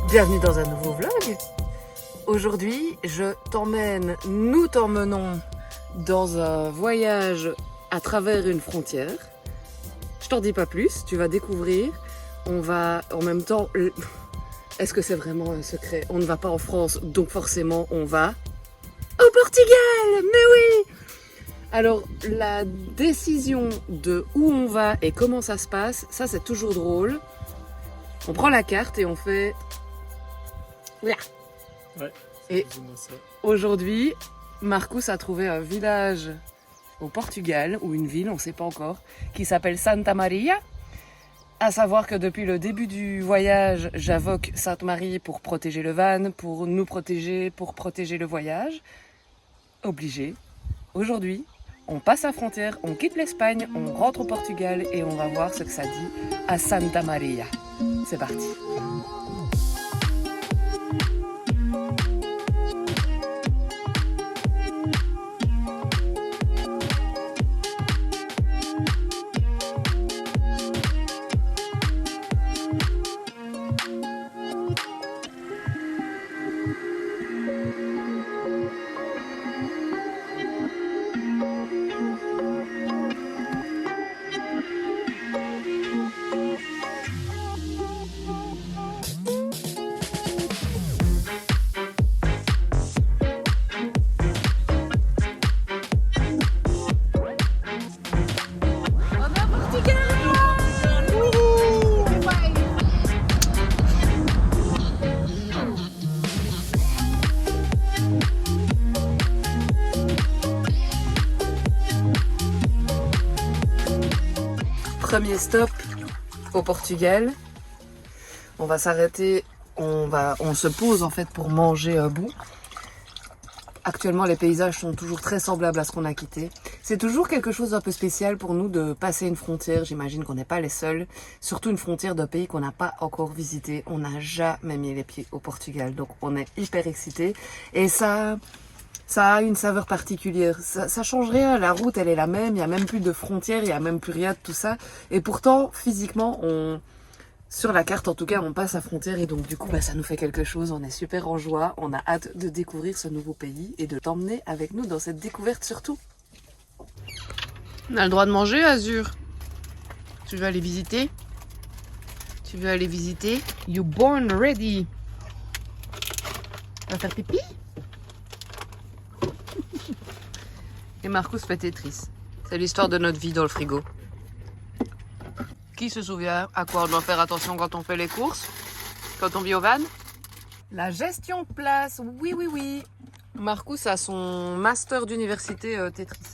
Bienvenue dans un nouveau vlog. Aujourd'hui, nous t'emmenons dans un voyage à travers une frontière. Je t'en dis pas plus, tu vas découvrir. On va en même temps... Est-ce que c'est vraiment un secret? On ne va pas en France, donc forcément on va au Portugal. Mais oui! Alors, la décision de où on va et comment ça se passe, ça c'est toujours drôle. On prend la carte et on fait... Là. Ouais. Et aujourd'hui, Marcus a trouvé un village au Portugal, ou une ville, on ne sait pas encore, qui s'appelle Santa Maria. À savoir que depuis le début du voyage, j'invoque Sainte Marie pour protéger le van, pour nous protéger, pour protéger le voyage. Obligé. Aujourd'hui, on passe la frontière, on quitte l'Espagne, on rentre au Portugal et on va voir ce que ça dit à Santa Maria. C'est parti. Premier stop au Portugal. On va s'arrêter, on se pose en fait pour manger un bout. Actuellement, les paysages sont toujours très semblables à ce qu'on a quitté. C'est toujours quelque chose d'un peu spécial pour nous de passer une frontière. J'imagine qu'on n'est pas les seuls. Surtout une frontière d'un pays qu'on n'a pas encore visité. On n'a jamais mis les pieds au Portugal. Donc on est hyper excités. Et ça a une saveur particulière. Ça change rien. La route, elle est la même. Il n'y a même plus de frontières. Il n'y a même plus rien de tout ça. Et pourtant, physiquement, sur la carte, en tout cas, on passe la frontière. Et donc, du coup, ça nous fait quelque chose. On est super en joie. On a hâte de découvrir ce nouveau pays et de t'emmener avec nous dans cette découverte surtout. On a le droit de manger, Azur. Tu veux aller visiter? Tu veux aller visiter? You born ready. Tu vas faire pipi? Et Marcus fait Tetris. C'est l'histoire de notre vie dans le frigo. Qui se souvient à quoi on doit faire attention quand on fait les courses? Quand on vit au van? La gestion de place, oui, oui, oui. Marcus a son master d'université Tetris.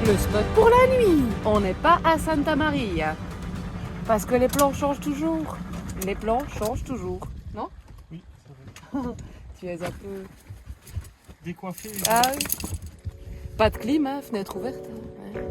Le spot pour la nuit. On n'est pas à Santa Maria. Parce que les plans changent toujours. Les plans changent toujours. Non? Oui, c'est vrai. Tu es un peu... Décoiffé. Ah oui. Pas de clim, hein, fenêtre ouverte. Ouais.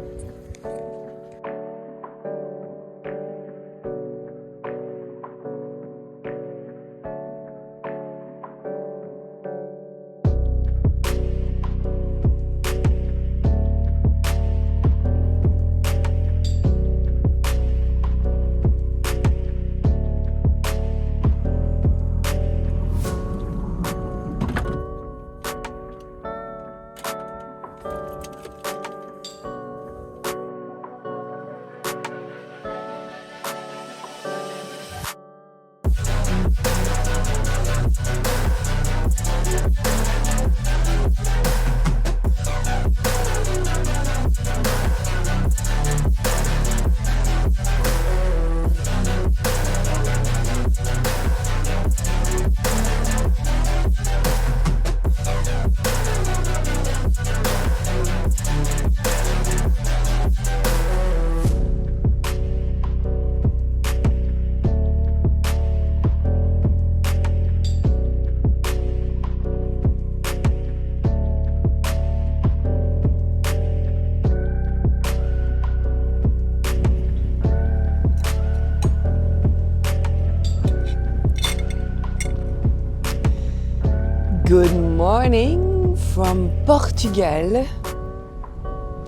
morning from Portugal.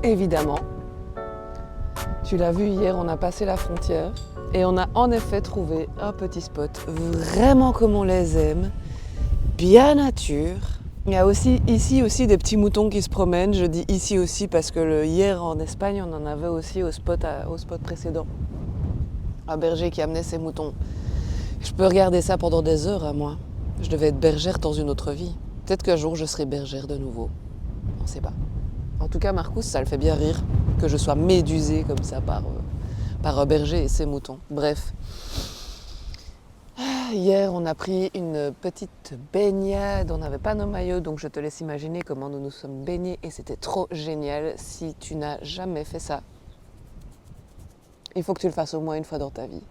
Évidemment. Tu l'as vu hier, on a passé la frontière et on a en effet trouvé un petit spot vraiment comme on les aime, bien nature. Il y a aussi ici aussi des petits moutons qui se promènent. Je dis ici aussi parce que hier en Espagne, on en avait aussi au spot précédent. Un berger qui amenait ses moutons. Je peux regarder ça pendant des heures à moi. Je devais être bergère dans une autre vie. Peut-être qu'un jour je serai bergère de nouveau. On ne sait pas. En tout cas, Marcus, ça le fait bien rire que je sois médusée comme ça par un berger et ses moutons. Bref. Hier, on a pris une petite baignade. On n'avait pas nos maillots, donc je te laisse imaginer comment nous nous sommes baignés. Et c'était trop génial. Si tu n'as jamais fait ça, il faut que tu le fasses au moins une fois dans ta vie.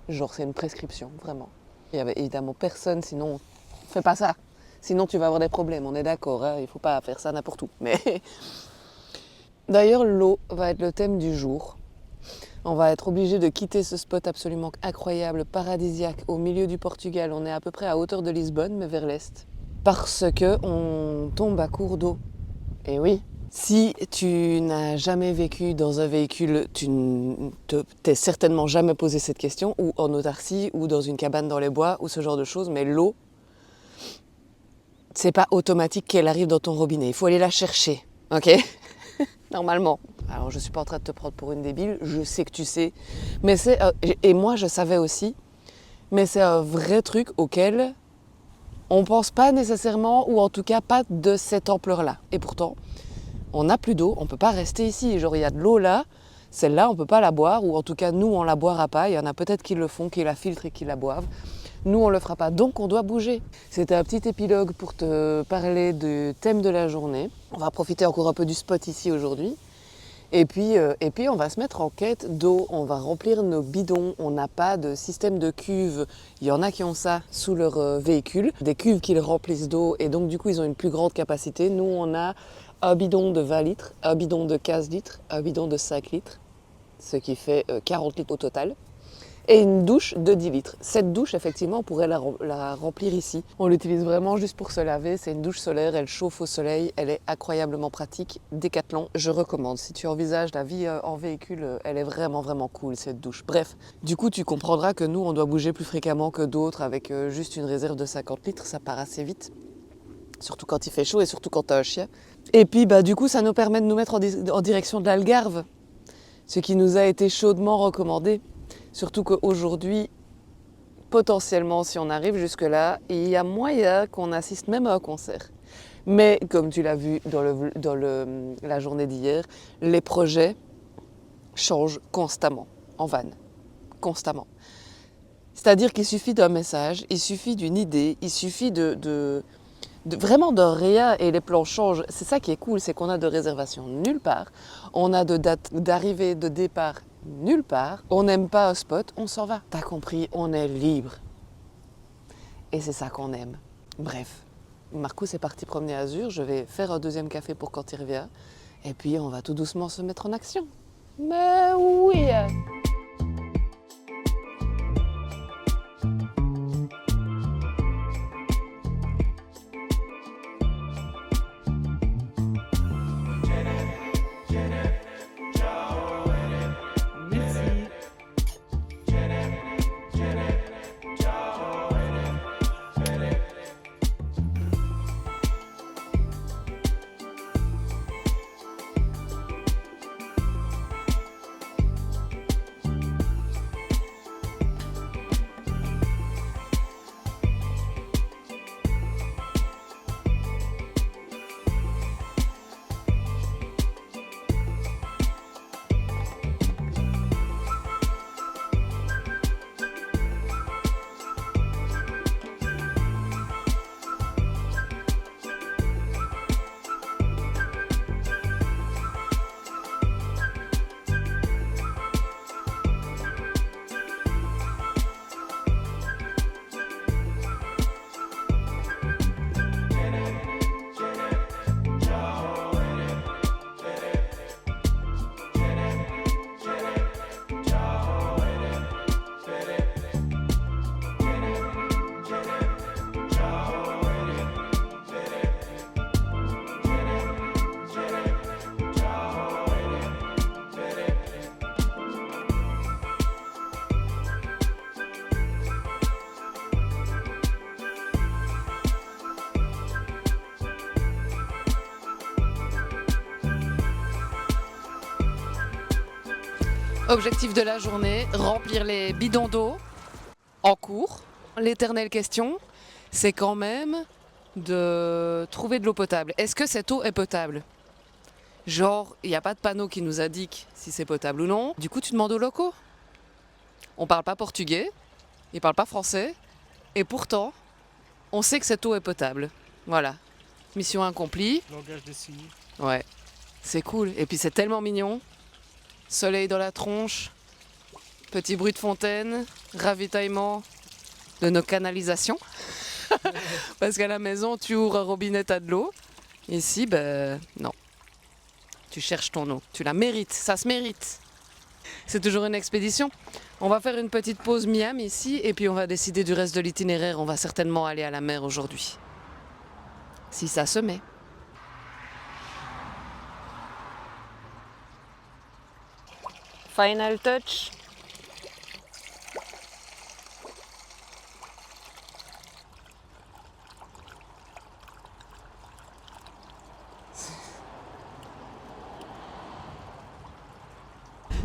Genre, c'est une prescription, vraiment. Il n'y avait évidemment personne, sinon, fais pas ça. Sinon, tu vas avoir des problèmes, on est d'accord, hein, il ne faut pas faire ça n'importe où. Mais d'ailleurs, l'eau va être le thème du jour. On va être obligé de quitter ce spot absolument incroyable, paradisiaque, au milieu du Portugal. On est à peu près à hauteur de Lisbonne, mais vers l'est. Parce qu'on tombe à court d'eau. Et oui, si tu n'as jamais vécu dans un véhicule, tu ne t'es certainement jamais posé cette question, ou en autarcie, ou dans une cabane dans les bois, ou ce genre de choses, mais l'eau, c'est pas automatique qu'elle arrive dans ton robinet. Il faut aller la chercher, ok? Normalement. Alors, je suis pas en train de te prendre pour une débile, je sais que tu sais. Mais c'est... et moi, je savais aussi. Mais c'est un vrai truc auquel on pense pas nécessairement, ou en tout cas pas de cette ampleur-là. Et pourtant, on n'a plus d'eau, on peut pas rester ici. Genre, il y a de l'eau là, celle-là, on peut pas la boire, ou en tout cas, nous, on la boira pas. Il y en a peut-être qui le font, qui la filtrent et qui la boivent. Nous, on ne le fera pas, donc on doit bouger. C'était un petit épilogue pour te parler du thème de la journée. On va profiter encore un peu du spot ici aujourd'hui. Et puis, on va se mettre en quête d'eau. On va remplir nos bidons. On n'a pas de système de cuve. Il y en a qui ont ça sous leur véhicule. Des cuves qui les remplissent d'eau. Et donc, du coup, ils ont une plus grande capacité. Nous, on a un bidon de 20 litres, un bidon de 15 litres, un bidon de 5 litres. Ce qui fait 40 litres au total. Et une douche de 10 litres. Cette douche, effectivement, on pourrait la remplir ici. On l'utilise vraiment juste pour se laver. C'est une douche solaire, elle chauffe au soleil. Elle est incroyablement pratique. Décathlon, je recommande. Si tu envisages la vie en véhicule, elle est vraiment, vraiment cool, cette douche. Bref, du coup, tu comprendras que nous, on doit bouger plus fréquemment que d'autres avec juste une réserve de 50 litres. Ça part assez vite. Surtout quand il fait chaud et surtout quand tu as un chien. Et puis, du coup, ça nous permet de nous mettre en direction de l'Algarve. Ce qui nous a été chaudement recommandé. Surtout qu'aujourd'hui, potentiellement, si on arrive jusque-là, il y a moyen qu'on assiste même à un concert. Mais comme tu l'as vu dans la journée d'hier, les projets changent constamment, en van. Constamment. C'est-à-dire qu'il suffit d'un message, il suffit d'une idée, il suffit vraiment de rien et les plans changent. C'est ça qui est cool, c'est qu'on a de réservations nulle part. On a de dates d'arrivée, de départ nulle part. On n'aime pas un spot, on s'en va. T'as compris, on est libre. Et c'est ça qu'on aime. Bref, Marcus est parti promener Azur. Je vais faire un deuxième café pour quand il revient. Et puis on va tout doucement se mettre en action. Mais oui! Objectif de la journée, remplir les bidons d'eau en cours. L'éternelle question, c'est quand même de trouver de l'eau potable. Est-ce que cette eau est potable? Genre, il n'y a pas de panneau qui nous indique si c'est potable ou non. Du coup, tu demandes aux locaux. On parle pas portugais, ils parlent pas français, et pourtant, on sait que cette eau est potable. Voilà. Mission accomplie. Langage des signes. Ouais, c'est cool. Et puis c'est tellement mignon. Soleil dans la tronche, petit bruit de fontaine, ravitaillement de nos canalisations. Parce qu'à la maison, tu ouvres un robinet, t'as de l'eau. Ici, ben non. Tu cherches ton eau. Tu la mérites, ça se mérite. C'est toujours une expédition. On va faire une petite pause miam ici et puis on va décider du reste de l'itinéraire. On va certainement aller à la mer aujourd'hui. Si ça se met. Final touch.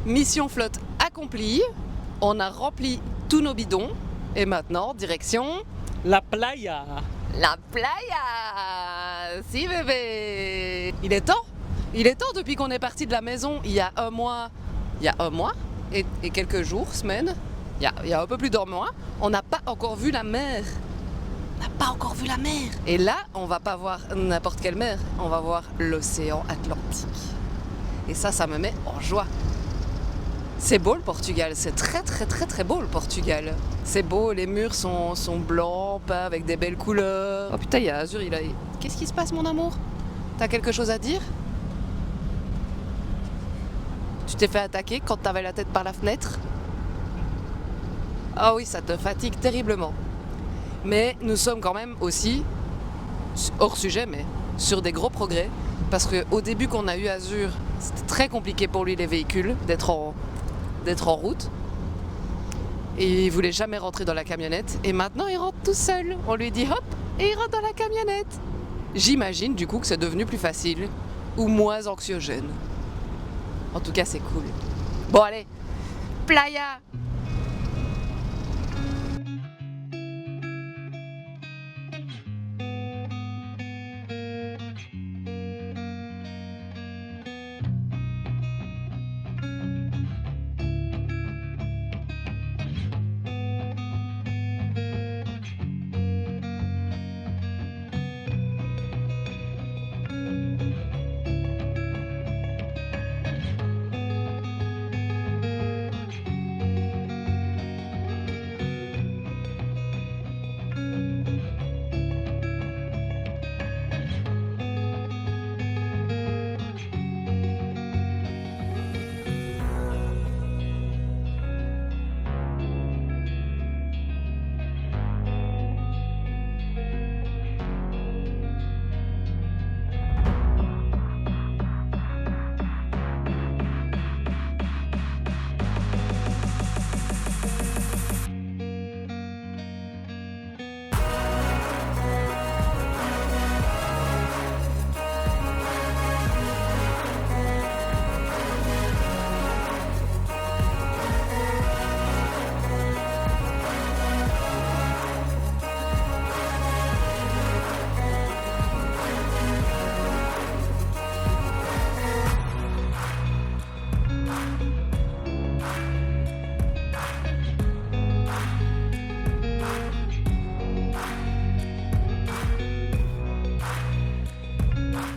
Mission flotte accomplie. On a rempli tous nos bidons. Et maintenant, direction La playa. la playa. Si bébé. Il est temps. Il est temps depuis qu'on est parti de la maison il y a un mois. Il y a un mois et quelques jours, semaines. Il y a un peu plus d'un mois. On n'a pas encore vu la mer. On n'a pas encore vu la mer. Et là, on va pas voir n'importe quelle mer. On va voir l'océan Atlantique. Et ça me met en joie. C'est beau le Portugal, c'est très très très très beau le Portugal. C'est beau, les murs sont blancs, peints avec des belles couleurs. Oh putain, il y a Azur, Qu'est-ce qui se passe mon amour? T'as quelque chose à dire? Tu t'es fait attaquer quand t'avais la tête par la fenêtre? Ah oui, ça te fatigue terriblement. Mais nous sommes quand même aussi, hors sujet, mais sur des gros progrès. Parce qu'au début qu'on a eu Azur, c'était très compliqué pour lui les véhicules, d'être en route. Et il voulait jamais rentrer dans la camionnette. Et maintenant il rentre tout seul. On lui dit hop, et il rentre dans la camionnette. J'imagine du coup que c'est devenu plus facile ou moins anxiogène. En tout cas c'est cool. Bon allez, playa.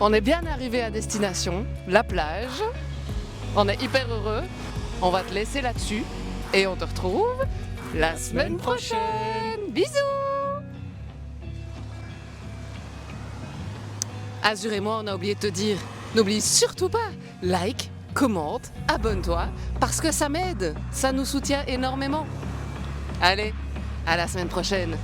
On est bien arrivé à destination, la plage. On est hyper heureux. On va te laisser là-dessus. Et on te retrouve la semaine prochaine. Bisous. Azur et moi, on a oublié de te dire, n'oublie surtout pas, like, commente, abonne-toi, parce que ça m'aide. Ça nous soutient énormément. Allez, à la semaine prochaine.